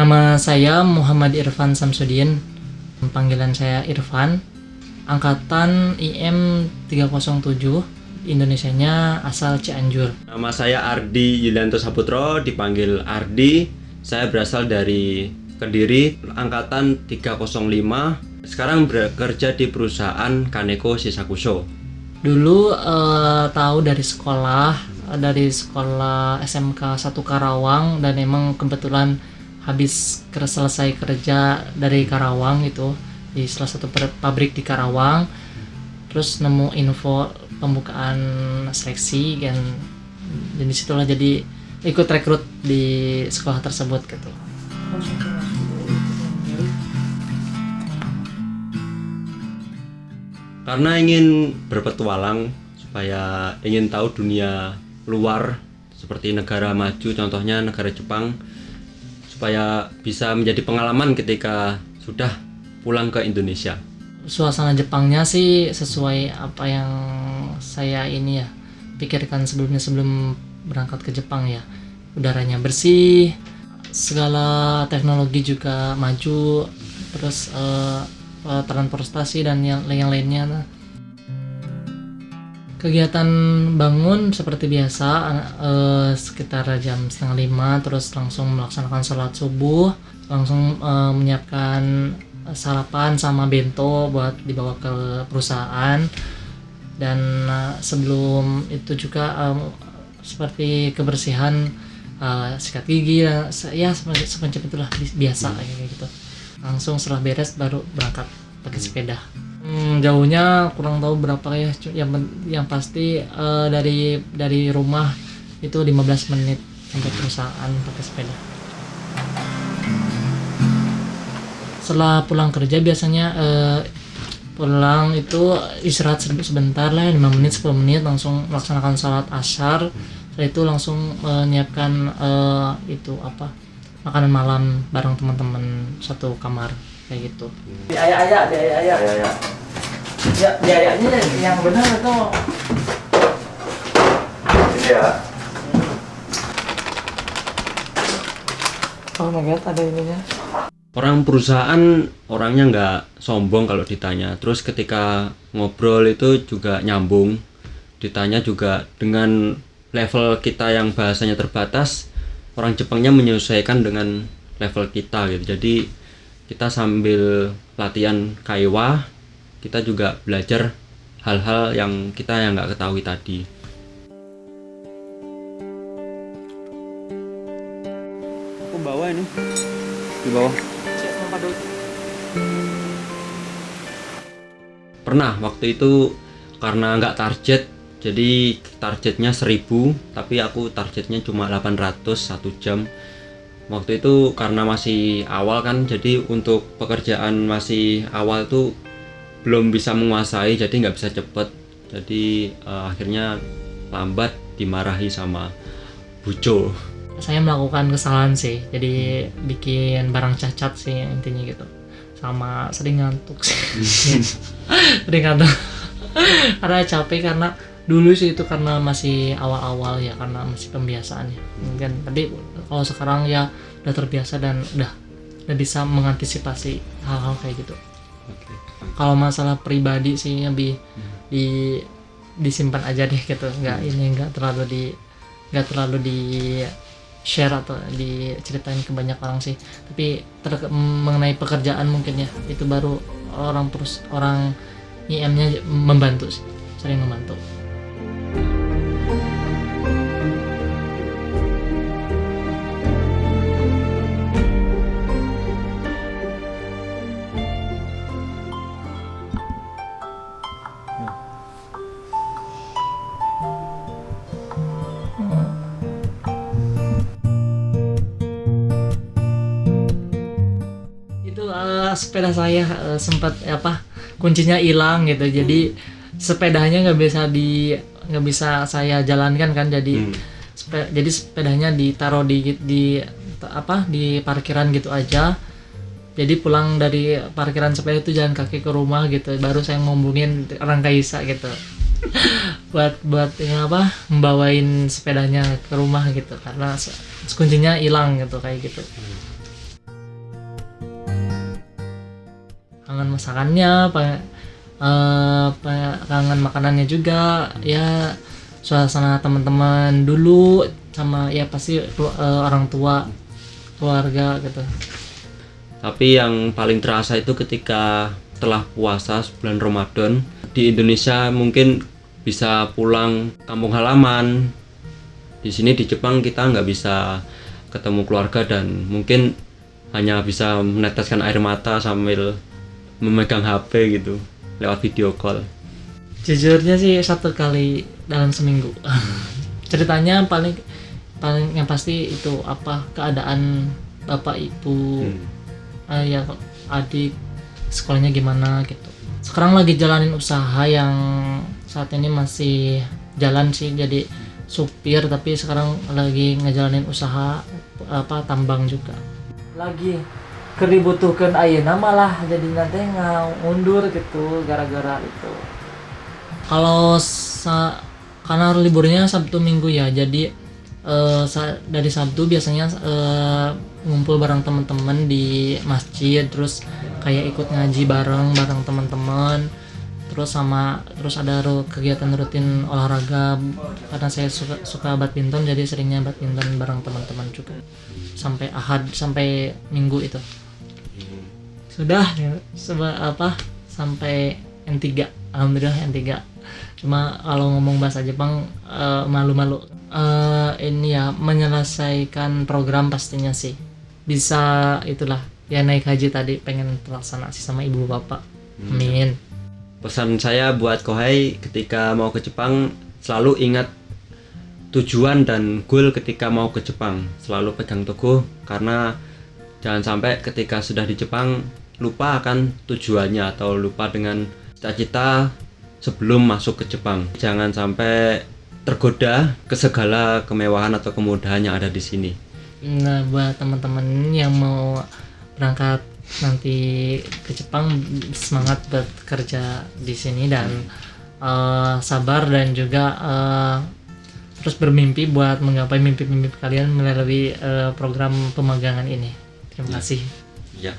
Nama saya Muhammad Irfan Samsudin. Panggilan saya Irfan. Angkatan IM 307. Indonesianya asal Cianjur. Nama saya Ardi Yulianto Saputro, dipanggil Ardi. Saya berasal dari Kediri, angkatan 305. Sekarang bekerja di perusahaan Kaneko Shisakuso. Dulu tahu dari sekolah SMK 1 Karawang, dan emang kebetulan habis selesai kerja dari Karawang itu di salah satu pabrik di Karawang, terus nemu info pembukaan seleksi dan disitulah jadi ikut rekrut di sekolah tersebut gitu. Karena ingin berpetualang, supaya ingin tahu dunia luar seperti negara maju, contohnya negara Jepang, supaya bisa menjadi pengalaman ketika sudah pulang ke Indonesia. Suasana Jepangnya sih sesuai apa yang saya pikirkan sebelum berangkat ke Jepang ya. Udaranya bersih, segala teknologi juga maju, terus transportasi dan yang lainnya. Kegiatan bangun seperti biasa, sekitar jam 4:30, terus langsung melaksanakan sholat subuh, langsung menyiapkan sarapan sama bento buat dibawa ke perusahaan. Dan sebelum itu juga seperti kebersihan, sikat gigi ya semacam itulah biasa kayak gitu. Langsung setelah beres baru berangkat pakai sepeda. Jauhnya kurang tahu berapa ya, yang pasti dari rumah itu 15 menit sampai perusahaan pakai sepeda. Setelah pulang kerja biasanya pulang itu istirahat sebentar lah, 5 menit 10 menit, langsung melaksanakan sholat asyar. Setelah itu langsung menyiapkan makanan malam bareng teman-teman satu kamar kayak gitu. Di ayah. Ya, di ayahnya yang benar atau? Iya. Oh my god, ada ininya. Orang perusahaan orangnya nggak sombong kalau ditanya. Terus ketika ngobrol itu juga nyambung. Ditanya juga dengan level kita yang bahasanya terbatas, orang Jepangnya menyesuaikan dengan level kita gitu. Jadi kita sambil latihan kaiwa, kita juga belajar hal-hal yang kita nggak ketahui tadi. Aku bawa ini di bawah. Pernah waktu itu karena nggak target, jadi targetnya 1000, tapi aku targetnya cuma 800 1 jam. Waktu itu karena masih awal kan, jadi untuk pekerjaan masih awal tuh belum bisa menguasai, jadi nggak bisa cepet. Jadi akhirnya lambat, dimarahi sama Bujo. Saya melakukan kesalahan sih, jadi bikin barang cacat sih intinya gitu. Sama sering ngantuk sih. Sering ngantuk karena capek, karena dulu sih itu karena masih awal-awal ya, karena masih pembiasaan ya mungkin. Tapi kalau sekarang ya udah terbiasa dan udah bisa mengantisipasi hal-hal kayak gitu. Kalau masalah pribadi sih lebih disimpan aja deh gitu, nggak terlalu di share atau diceritain ke banyak orang sih. Tapi mengenai pekerjaan mungkin ya, itu baru orang IM-nya membantu sih, sering membantu. Sepeda saya sempat kuncinya hilang gitu, jadi sepedanya nggak bisa saya jalankan kan, jadi jadi sepedanya ditaruh di parkiran gitu aja. Jadi pulang dari parkiran sepeda itu jalan kaki ke rumah gitu, baru saya ngomongin orang Kaisa gitu buat membawain sepedanya ke rumah gitu, karena kuncinya hilang gitu kayak gitu. kangen masakannya, kangen makanannya juga, ya suasana teman-teman dulu sama ya pasti orang tua, keluarga gitu. Tapi yang paling terasa itu ketika setelah puasa bulan Ramadan di Indonesia mungkin bisa pulang kampung halaman. Di sini di Jepang kita nggak bisa ketemu keluarga dan mungkin hanya bisa meneteskan air mata sambil memegang HP gitu lewat video call. Jujurnya sih 1 kali dalam seminggu. Ceritanya paling yang pasti itu apa keadaan bapak ibu, ya adik sekolahnya gimana gitu. Sekarang lagi jalanin usaha yang saat ini masih jalan sih, jadi supir, tapi sekarang lagi ngejalanin usaha tambang juga. Lagi dibutuhkan ayeuna malah jadi nanti ngundur gitu gara-gara itu. Kalau karena liburnya Sabtu Minggu ya, jadi dari Sabtu biasanya ngumpul bareng teman-teman di masjid, terus kayak ikut ngaji bareng teman-teman, terus ada kegiatan rutin olahraga karena saya suka badminton, jadi seringnya badminton bareng teman-teman juga sampai Ahad sampai Minggu itu. Sudah sampai N3, alhamdulillah N3. Cuma kalau ngomong bahasa Jepang malu-malu. Ini ya menyelesaikan program pastinya sih. Bisa itulah ya, naik haji tadi pengen terlaksana sih sama ibu bapak. Amin. Pesan saya buat Kohei ketika mau ke Jepang, selalu ingat tujuan dan goal ketika mau ke Jepang. Selalu pegang teguh, karena jangan sampai ketika sudah di Jepang lupa akan tujuannya atau lupa dengan cita-cita sebelum masuk ke Jepang. Jangan sampai tergoda ke segala kemewahan atau kemudahan yang ada di sini. Nah, buat teman-teman yang mau berangkat nanti ke Jepang, semangat buat kerja di sini dan sabar, dan juga terus bermimpi buat menggapai mimpi-mimpi kalian melalui program pemagangan ini. Terima kasih. Ya.